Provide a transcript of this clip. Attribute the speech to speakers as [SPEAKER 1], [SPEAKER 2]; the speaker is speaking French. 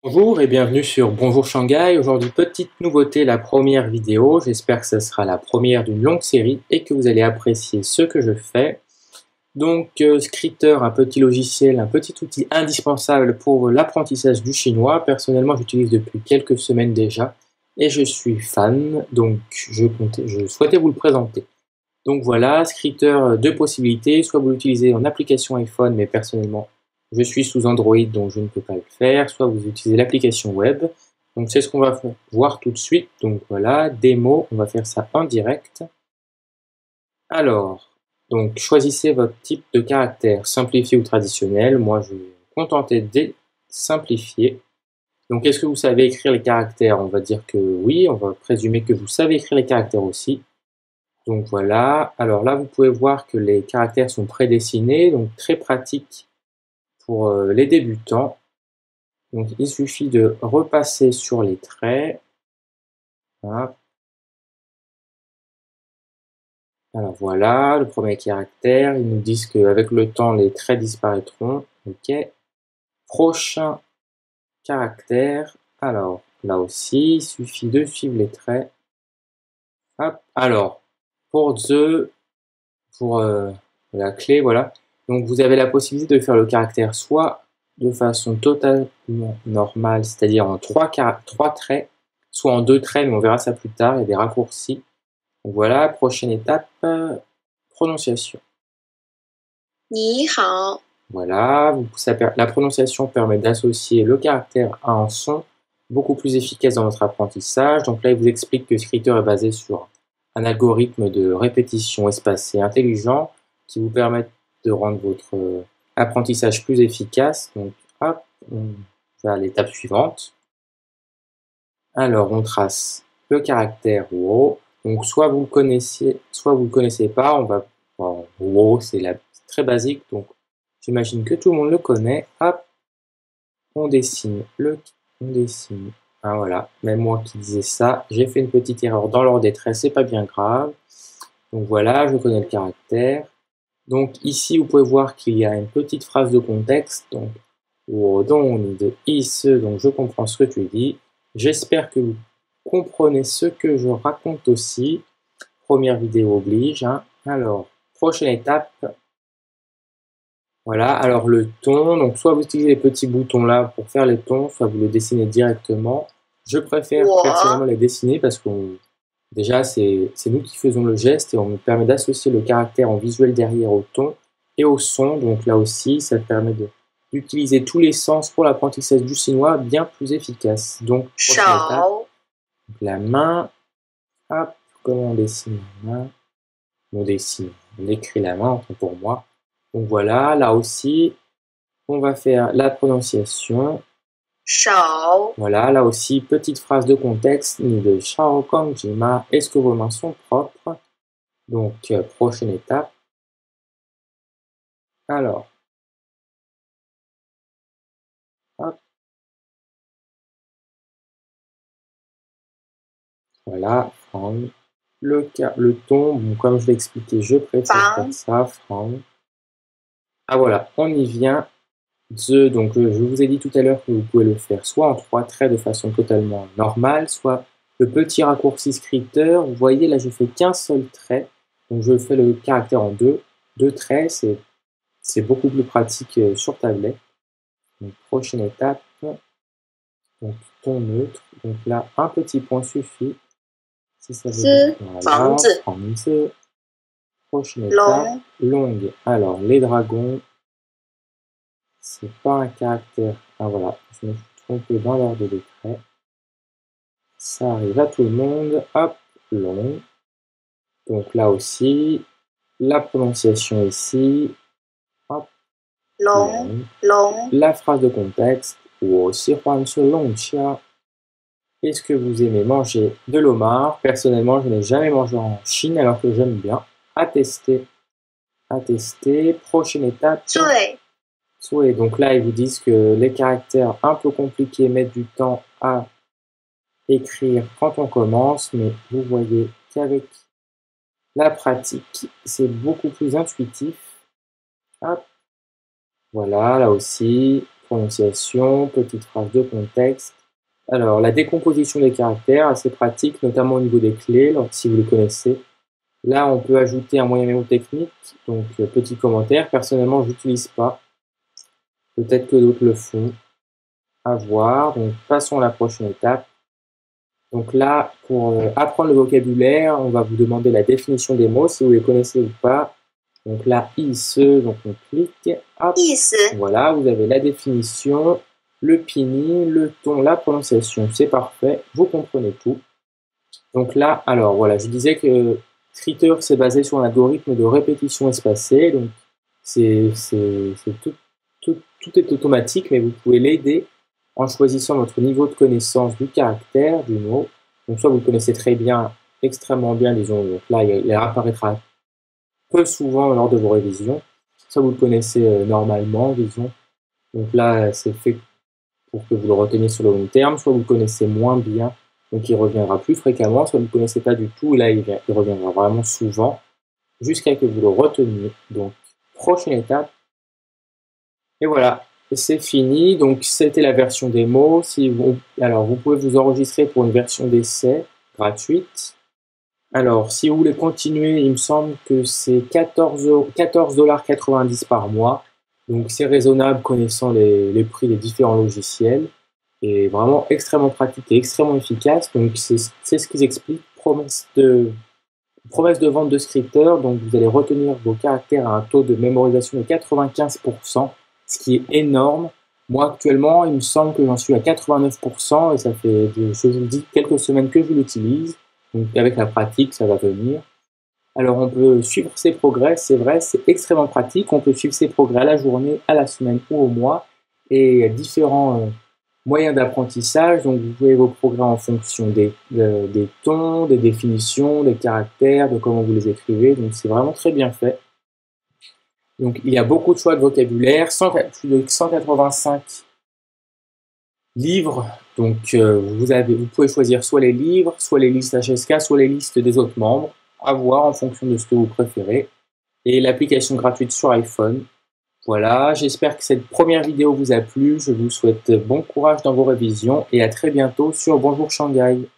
[SPEAKER 1] Bonjour et bienvenue sur Bonjour Shanghai. Aujourd'hui, petite nouveauté, la première vidéo. J'espère que ce sera la première d'une longue série et que vous allez apprécier ce que je fais. Donc, Scritter, un petit logiciel, un petit outil indispensable pour l'apprentissage du chinois. Personnellement, j'utilise depuis quelques semaines déjà et je suis fan, donc je souhaitais vous le présenter. Donc voilà, Scritter, deux possibilités. Soit vous l'utilisez en application iPhone, mais personnellement, je suis sous Android, donc je ne peux pas le faire. Soit vous utilisez l'application web. Donc c'est ce qu'on va voir tout de suite. Donc voilà, démo, on va faire ça en direct. Alors, donc choisissez votre type de caractère, simplifié ou traditionnel. Moi, je vais me contenter de simplifier. Donc, est-ce que vous savez écrire les caractères? On va dire que oui, on va présumer que vous savez écrire les caractères aussi. Donc voilà, alors là vous pouvez voir que les caractères sont prédessinés, donc très pratique pour les débutants. Donc il suffit de repasser sur les traits. Voilà. Alors voilà, le premier caractère, ils nous disent qu'avec le temps les traits disparaîtront. Ok. Prochain caractère, alors là aussi, il suffit de suivre les traits. Hop. Alors, pour pour la clé, voilà. Donc vous avez la possibilité de faire le caractère soit de façon totalement normale, c'est-à-dire en trois traits, soit en deux traits, mais on verra ça plus tard, il y a des raccourcis. Donc voilà, prochaine étape, prononciation.
[SPEAKER 2] 你好,
[SPEAKER 1] Voilà, la prononciation permet d'associer le caractère à un son beaucoup plus efficace dans votre apprentissage. Donc là, il vous explique que Scritter est basé sur un algorithme de répétition espacée intelligent qui vous permet de rendre votre apprentissage plus efficace. Donc, hop, on va à l'étape suivante. Alors, on trace le caractère Wo. Donc, soit vous le connaissez, soit vous le connaissez pas. Wo, c'est très basique. Donc, j'imagine que tout le monde le connaît. Hop, on dessine on dessine. Ah voilà, même moi qui disais ça, j'ai fait une petite erreur dans l'ordre des traits, c'est pas bien grave. Donc voilà, je connais le caractère. Donc ici, vous pouvez voir qu'il y a une petite phrase de contexte. Donc, donc je comprends ce que tu dis. J'espère que vous comprenez ce que je raconte aussi. Première vidéo oblige. Hein. Alors, prochaine étape. Voilà, alors le ton, donc soit vous utilisez les petits boutons là pour faire les tons, soit vous le dessinez directement. Je préfère personnellement les dessiner parce que déjà c'est nous qui faisons le geste et on me permet d'associer le caractère en visuel derrière au ton et au son. Donc là aussi, ça permet d'utiliser tous les sens pour l'apprentissage du chinois bien plus efficace. Donc, prochaine étape, donc, la main, hop, comment on dessine la main? On écrit la main, pour moi. Donc voilà, là aussi, on va faire la prononciation.
[SPEAKER 2] Shao.
[SPEAKER 1] Voilà, là aussi, petite phrase de contexte. Ni de Shao Kong Jima. Est-ce que vos mains sont propres? Donc, prochaine étape. Alors, hop. Voilà, Franck. Le ton, bon, comme je l'ai expliqué, je préfère faire ça, Franck. Ah voilà, on y vient. Donc je vous ai dit tout à l'heure que vous pouvez le faire soit en trois traits de façon totalement normale, soit le petit raccourci scripter. Vous voyez là, je fais qu'un seul trait, donc je fais le caractère en deux traits, c'est beaucoup plus pratique sur tablette. Donc prochaine étape, donc ton neutre. Donc là, un petit point suffit. Si ça veut dire, voilà, prochaine étape, longue. Alors les dragons. C'est pas un caractère. Ah voilà, je me suis trompé dans l'ordre des traits. Ça arrive à tout le monde. Hop, long. Donc là aussi, la prononciation ici. Hop, long. La phrase de contexte. Est-ce que vous aimez manger de l'homard? Personnellement, je n'ai jamais mangé en Chine alors que j'aime bien. À tester. À tester. Prochaine étape. Souhait. Donc là, ils vous disent que les caractères un peu compliqués mettent du temps à écrire quand on commence, mais vous voyez qu'avec la pratique, c'est beaucoup plus intuitif. Hop. Voilà, là aussi, prononciation, petite phrase de contexte. Alors, la décomposition des caractères, assez pratique, notamment au niveau des clés, si vous les connaissez. Là, on peut ajouter un moyen mnémotechnique, donc petit commentaire. Personnellement, je n'utilise pas. Peut-être que d'autres le font. À voir. Donc, passons à la prochaine étape. Donc là, pour apprendre le vocabulaire, on va vous demander la définition des mots, si vous les connaissez ou pas. Donc là, donc on clique. Hop,
[SPEAKER 2] 意思
[SPEAKER 1] voilà, vous avez la définition, le pinyin, le ton, la prononciation. C'est parfait, vous comprenez tout. Donc là, alors voilà, je disais que Skritter, c'est basé sur un algorithme de répétition espacée. Donc tout est automatique, mais vous pouvez l'aider en choisissant votre niveau de connaissance du caractère, du mot. Donc soit vous le connaissez très bien, extrêmement bien, disons, donc là il apparaîtra peu souvent lors de vos révisions, soit vous le connaissez normalement, disons, donc là c'est fait pour que vous le reteniez sur le long terme, soit vous le connaissez moins bien, donc il reviendra plus fréquemment, soit vous ne le connaissez pas du tout, et là il reviendra vraiment souvent, jusqu'à que vous le reteniez. Donc prochaine étape, et voilà. C'est fini, donc c'était la version démo. Alors, vous pouvez vous enregistrer pour une version d'essai gratuite. Alors, si vous voulez continuer, il me semble que c'est 14,90 $ par mois. Donc, c'est raisonnable connaissant les prix des différents logiciels. Et vraiment extrêmement pratique et extrêmement efficace. Donc, c'est ce qu'ils expliquent. Promesse de vente de Skritter. Donc, vous allez retenir vos caractères à un taux de mémorisation de 95%. Ce qui est énorme. Moi, actuellement, il me semble que j'en suis à 89% et ça fait, je vous le dis, quelques semaines que je l'utilise. Donc, avec la pratique, ça va venir. Alors, on peut suivre ses progrès, c'est vrai, c'est extrêmement pratique. On peut suivre ses progrès à la journée, à la semaine ou au mois. Et il y a différents moyens d'apprentissage. Donc, vous pouvez vos progrès en fonction des tons, des définitions, des caractères, de comment vous les écrivez. Donc, c'est vraiment très bien fait. Donc, il y a beaucoup de choix de vocabulaire, plus de 185 livres. Donc, vous pouvez choisir soit les livres, soit les listes HSK, soit les listes des autres membres, à voir en fonction de ce que vous préférez. Et l'application gratuite sur iPhone. Voilà, j'espère que cette première vidéo vous a plu. Je vous souhaite bon courage dans vos révisions et à très bientôt sur Bonjour Shanghai.